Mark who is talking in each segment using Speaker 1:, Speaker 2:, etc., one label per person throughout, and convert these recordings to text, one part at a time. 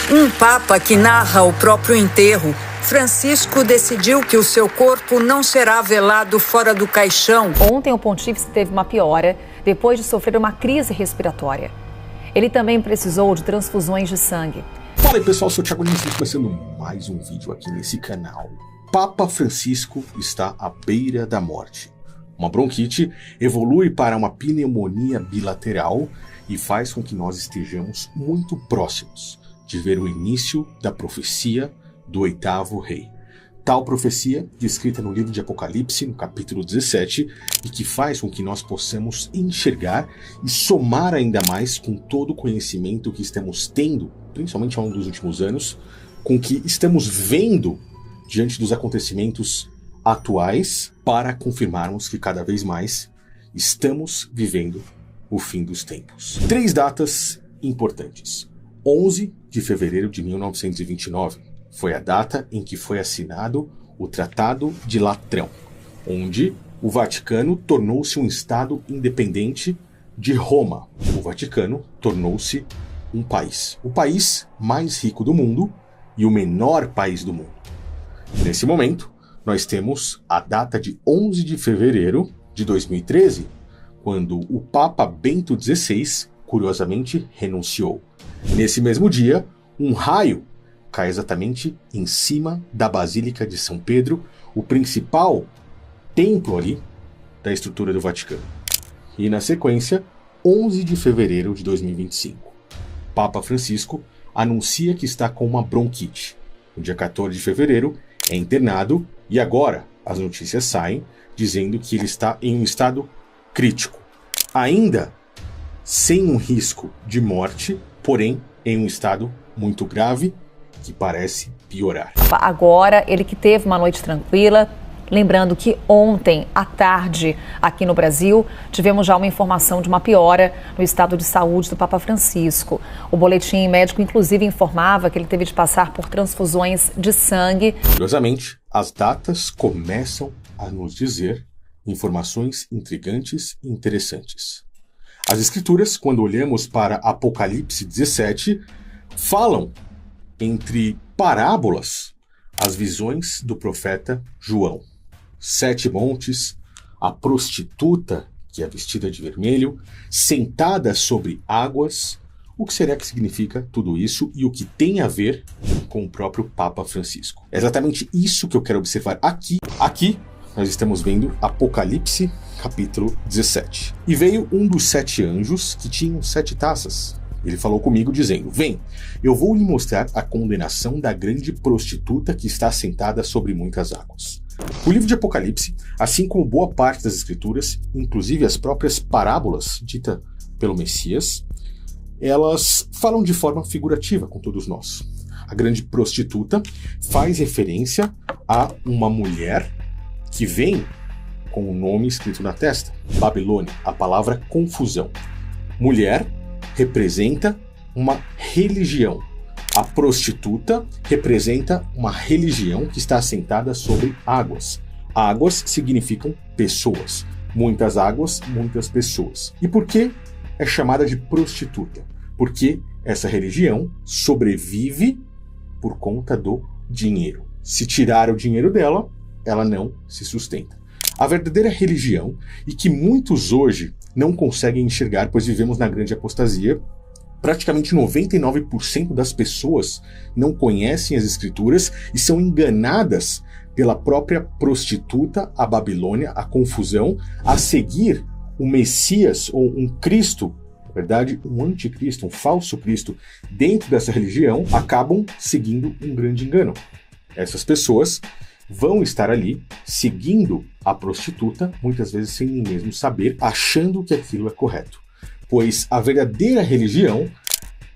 Speaker 1: Um papa que narra o próprio enterro. Francisco decidiu que o seu corpo não será velado fora do caixão.
Speaker 2: Ontem o pontífice teve uma piora depois de sofrer uma crise respiratória. Ele também precisou de transfusões de sangue.
Speaker 3: Fala aí pessoal, sou o Thiago Lins, começando mais um vídeo aqui nesse canal. Papa Francisco está à beira da morte. Uma bronquite evolui para uma pneumonia bilateral e faz com que nós estejamos muito próximos de ver o início da profecia do oitavo rei. Tal profecia, descrita no livro de Apocalipse, no capítulo 17, e que faz com que nós possamos enxergar e somar ainda mais com todo o conhecimento que estamos tendo, principalmente ao longo dos últimos anos, com o que estamos vendo diante dos acontecimentos atuais, para confirmarmos que cada vez mais estamos vivendo o fim dos tempos. 3 datas importantes. 11 de fevereiro de 1929 foi a data em que foi assinado o Tratado de Latrão, onde o Vaticano tornou-se um Estado independente de Roma. O Vaticano tornou-se um país, o país mais rico do mundo e o menor país do mundo. Nesse momento, nós temos a data de 11 de fevereiro de 2013, quando o Papa Bento XVI, curiosamente, renunciou. Nesse mesmo dia, um raio cai exatamente em cima da Basílica de São Pedro, o principal templo ali da estrutura do Vaticano. E na sequência, 11 de fevereiro de 2025, Papa Francisco anuncia que está com uma bronquite. No dia 14 de fevereiro, é internado e agora as notícias saem dizendo que ele está em um estado crítico. Ainda sem um risco de morte, porém em um estado muito grave que parece piorar.
Speaker 2: Agora, ele que teve uma noite tranquila, lembrando que ontem à tarde, aqui no Brasil, tivemos já uma informação de uma piora no estado de saúde do Papa Francisco. O boletim médico, inclusive, informava que ele teve de passar por transfusões de sangue.
Speaker 3: Curiosamente, as datas começam a nos dizer informações intrigantes e interessantes. As escrituras, quando olhamos para Apocalipse 17, falam, entre parábolas, as visões do profeta João. 7 montes, a prostituta, que é vestida de vermelho, sentada sobre águas. O que será que significa tudo isso e o que tem a ver com o próprio Papa Francisco? É exatamente isso que eu quero observar aqui. Aqui nós estamos vendo Apocalipse, capítulo 17. E veio um dos 7 anjos que tinham 7 taças. Ele falou comigo dizendo: vem, eu vou lhe mostrar a condenação da grande prostituta que está sentada sobre muitas águas. O livro de Apocalipse, assim como boa parte das escrituras, inclusive as próprias parábolas ditas pelo Messias, elas falam de forma figurativa com todos nós. A grande prostituta faz referência a uma mulher que vem com o nome escrito na testa, Babilônia, a palavra confusão. Mulher representa uma religião. A prostituta representa uma religião que está assentada sobre águas. Águas significam pessoas. Muitas águas, muitas pessoas. E por que é chamada de prostituta? Porque essa religião sobrevive por conta do dinheiro. Se tirar o dinheiro dela, ela não se sustenta. A verdadeira religião, e que muitos hoje não conseguem enxergar, pois vivemos na grande apostasia, praticamente 99% das pessoas não conhecem as escrituras e são enganadas pela própria prostituta, a Babilônia, a confusão, a seguir o Messias ou um Cristo, na verdade um anticristo, um falso Cristo, dentro dessa religião, acabam seguindo um grande engano. Essas pessoas vão estar ali seguindo a prostituta, muitas vezes sem nem mesmo saber, achando que aquilo é correto. Pois a verdadeira religião,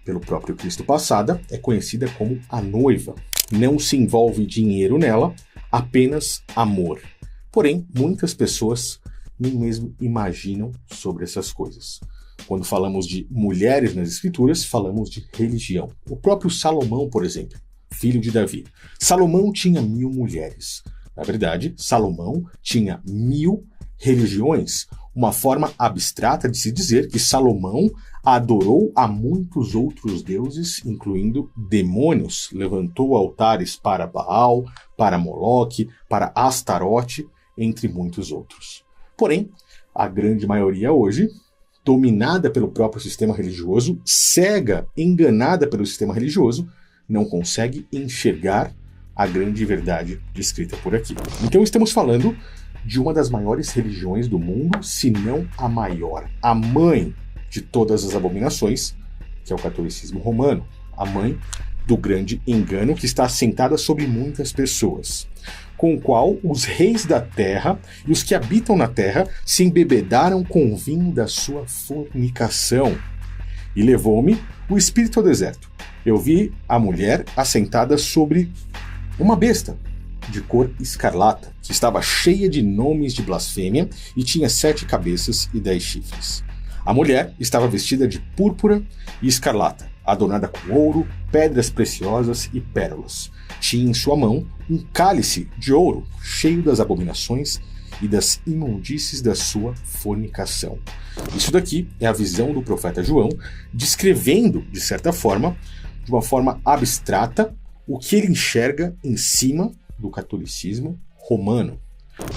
Speaker 3: pelo próprio Cristo passada, é conhecida como a noiva. Não se envolve dinheiro nela, apenas amor. Porém, muitas pessoas nem mesmo imaginam sobre essas coisas. Quando falamos de mulheres nas escrituras, falamos de religião. O próprio Salomão, por exemplo, filho de Davi. Salomão tinha 1000 mulheres. Na verdade, Salomão tinha 1000 religiões. Uma forma abstrata de se dizer que Salomão adorou a muitos outros deuses, incluindo demônios, levantou altares para Baal, para Moloque, para Astarote, entre muitos outros. Porém, a grande maioria hoje, dominada pelo próprio sistema religioso, cega, enganada pelo sistema religioso, não consegue enxergar a grande verdade descrita por aqui. Então estamos falando de uma das maiores religiões do mundo, se não a maior, a mãe de todas as abominações, que é o catolicismo romano, a mãe do grande engano que está assentada sobre muitas pessoas, com o qual os reis da terra e os que habitam na terra se embebedaram com o vinho da sua fornicação. E levou-me o espírito ao deserto. Eu vi a mulher assentada sobre uma besta de cor escarlata, que estava cheia de nomes de blasfêmia e tinha 7 cabeças e 10 chifres. A mulher estava vestida de púrpura e escarlata, adornada com ouro, pedras preciosas e pérolas. Tinha em sua mão um cálice de ouro, cheio das abominações e das imundícies da sua fornicação. Isso daqui é a visão do profeta João, descrevendo, de certa forma, de uma forma abstrata, o que ele enxerga em cima do catolicismo romano.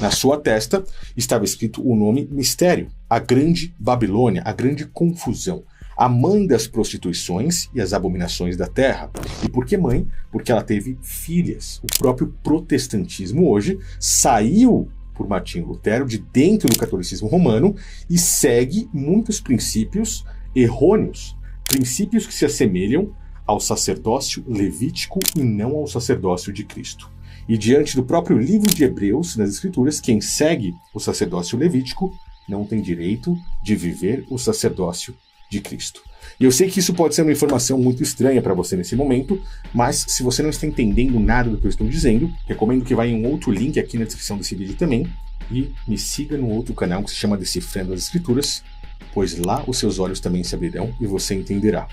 Speaker 3: Na sua testa estava escrito o nome Mistério, a Grande Babilônia, a Grande Confusão, a mãe das prostituições e as abominações da terra. E por que mãe? Porque ela teve filhas. O próprio protestantismo hoje saiu por Martinho Lutero de dentro do catolicismo romano e segue muitos princípios errôneos, princípios que se assemelham ao sacerdócio levítico e não ao sacerdócio de Cristo. E diante do próprio livro de Hebreus, nas Escrituras, quem segue o sacerdócio levítico não tem direito de viver o sacerdócio de Cristo. E eu sei que isso pode ser uma informação muito estranha para você nesse momento, mas se você não está entendendo nada do que eu estou dizendo, recomendo que vá em um outro link aqui na descrição desse vídeo também e me siga no outro canal que se chama Decifrando as Escrituras, pois lá os seus olhos também se abrirão e você entenderá.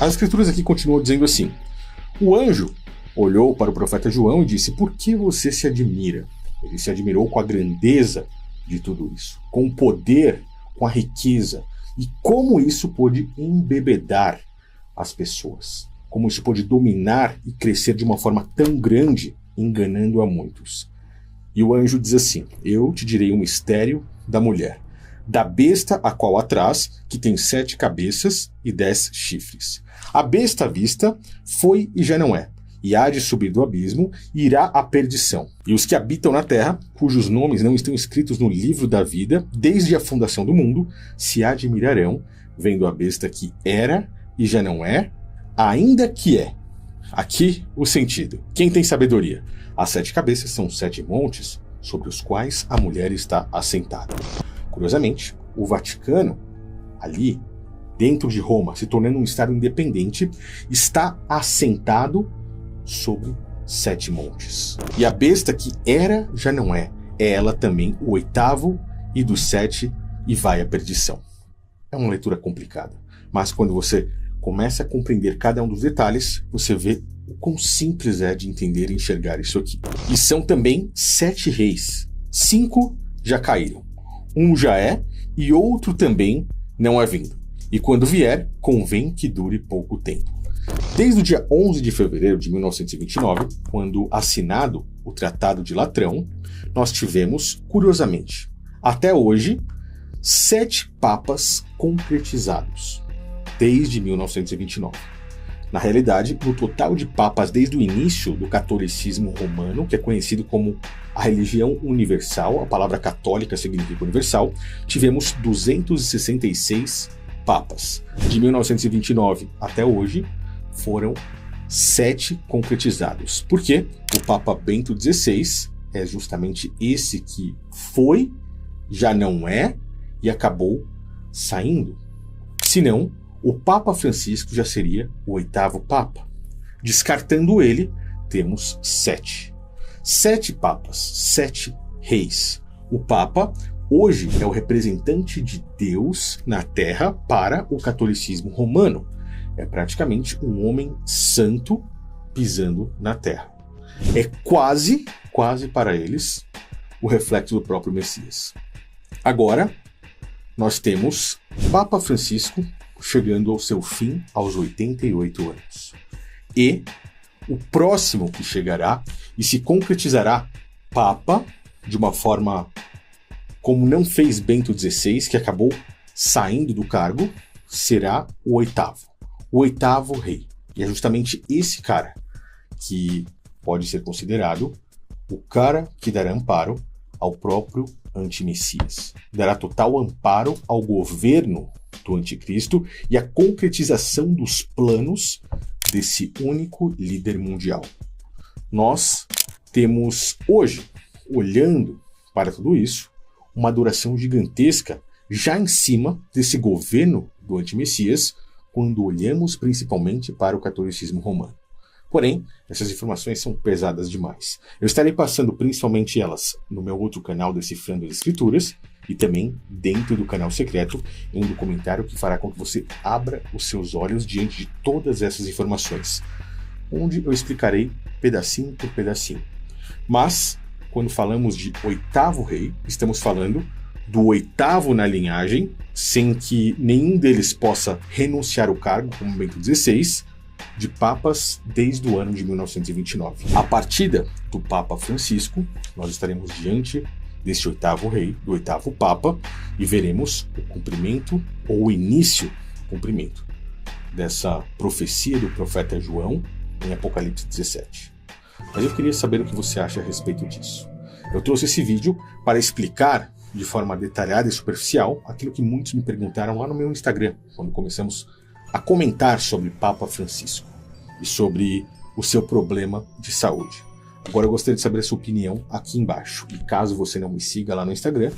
Speaker 3: As Escrituras aqui continuam dizendo assim: o anjo olhou para o profeta João e disse: por que você se admira? Ele se admirou com a grandeza de tudo isso, com o poder, com a riqueza, e como isso pôde embebedar as pessoas, como isso pôde dominar e crescer de uma forma tão grande, enganando a muitos. E o anjo diz assim: eu te direi o mistério da mulher, da besta a qual atrás, que tem 7 cabeças e 10 chifres. A besta vista foi e já não é, e há de subir do abismo e irá à perdição. E os que habitam na terra, cujos nomes não estão escritos no livro da vida, desde a fundação do mundo, se admirarão, vendo a besta que era e já não é, ainda que é. Aqui o sentido. Quem tem sabedoria? As 7 cabeças são 7 montes sobre os quais a mulher está assentada. Curiosamente, o Vaticano, ali dentro de Roma, se tornando um estado independente, está assentado sobre 7 montes. E a besta que era, já não é. É ela também o 8º e do 7 e vai à perdição. É uma leitura complicada, mas quando você começa a compreender cada um dos detalhes, você vê o quão simples é de entender e enxergar isso aqui. E são também 7 reis. 5 já caíram. Um já é e outro também não é vindo. E quando vier, convém que dure pouco tempo. Desde o dia 11 de fevereiro de 1929, quando assinado o Tratado de Latrão, nós tivemos, curiosamente, até hoje, 7 papas concretizados, desde 1929. Na realidade, no total de papas desde o início do catolicismo romano, que é conhecido como a religião universal, a palavra católica significa universal, tivemos 266 papas. De 1929 até hoje, foram 7 concretizados. Por quê? O Papa Bento XVI é justamente esse que foi, já não é e acabou saindo. Senão, o Papa Francisco já seria o 8º Papa. Descartando ele, temos 7. 7 papas, 7 reis. O Papa hoje é o representante de Deus na Terra para o catolicismo romano. É praticamente um homem santo pisando na terra. É quase para eles, o reflexo do próprio Messias. Agora, nós temos Papa Francisco chegando ao seu fim aos 88 anos. E o próximo que chegará e se concretizará Papa de uma forma como não fez Bento XVI, que acabou saindo do cargo, será o oitavo rei. E é justamente esse cara que pode ser considerado o cara que dará amparo ao próprio antimessias. Dará total amparo ao governo do anticristo e à concretização dos planos desse único líder mundial. Nós temos hoje, olhando para tudo isso, uma adoração gigantesca já em cima desse governo do antimessias, quando olhamos principalmente para o catolicismo romano. Porém, essas informações são pesadas demais. Eu estarei passando principalmente elas no meu outro canal Decifrando as Escrituras e também dentro do canal secreto, em um documentário que fará com que você abra os seus olhos diante de todas essas informações, onde eu explicarei pedacinho por pedacinho. Mas, quando falamos de oitavo rei, estamos falando do oitavo na linhagem, sem que nenhum deles possa renunciar ao cargo, como Bento XVI, de papas desde o ano de 1929. A partida do Papa Francisco, nós estaremos diante desse oitavo rei, do oitavo Papa, e veremos o cumprimento ou o início do cumprimento dessa profecia do profeta João em Apocalipse 17. Mas eu queria saber o que você acha a respeito disso. Eu trouxe esse vídeo para explicar de forma detalhada e superficial aquilo que muitos me perguntaram lá no meu Instagram, quando começamos a comentar sobre Papa Francisco e sobre o seu problema de saúde. Agora eu gostaria de saber a sua opinião aqui embaixo. E caso você não me siga lá no Instagram,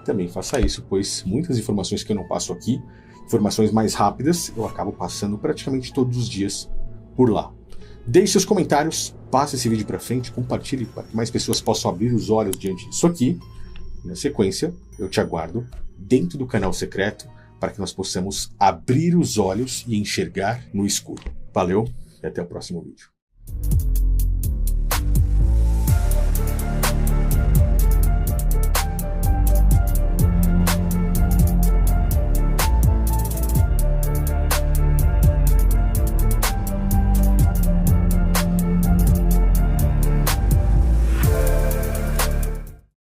Speaker 3: também faça isso, pois muitas informações que eu não passo aqui, informações mais rápidas, eu acabo passando praticamente todos os dias por lá. Deixe seus comentários, passe esse vídeo para frente, compartilhe para que mais pessoas possam abrir os olhos diante disso aqui. Na sequência, eu te aguardo dentro do canal secreto para que nós possamos abrir os olhos e enxergar no escuro. Valeu e até o próximo vídeo.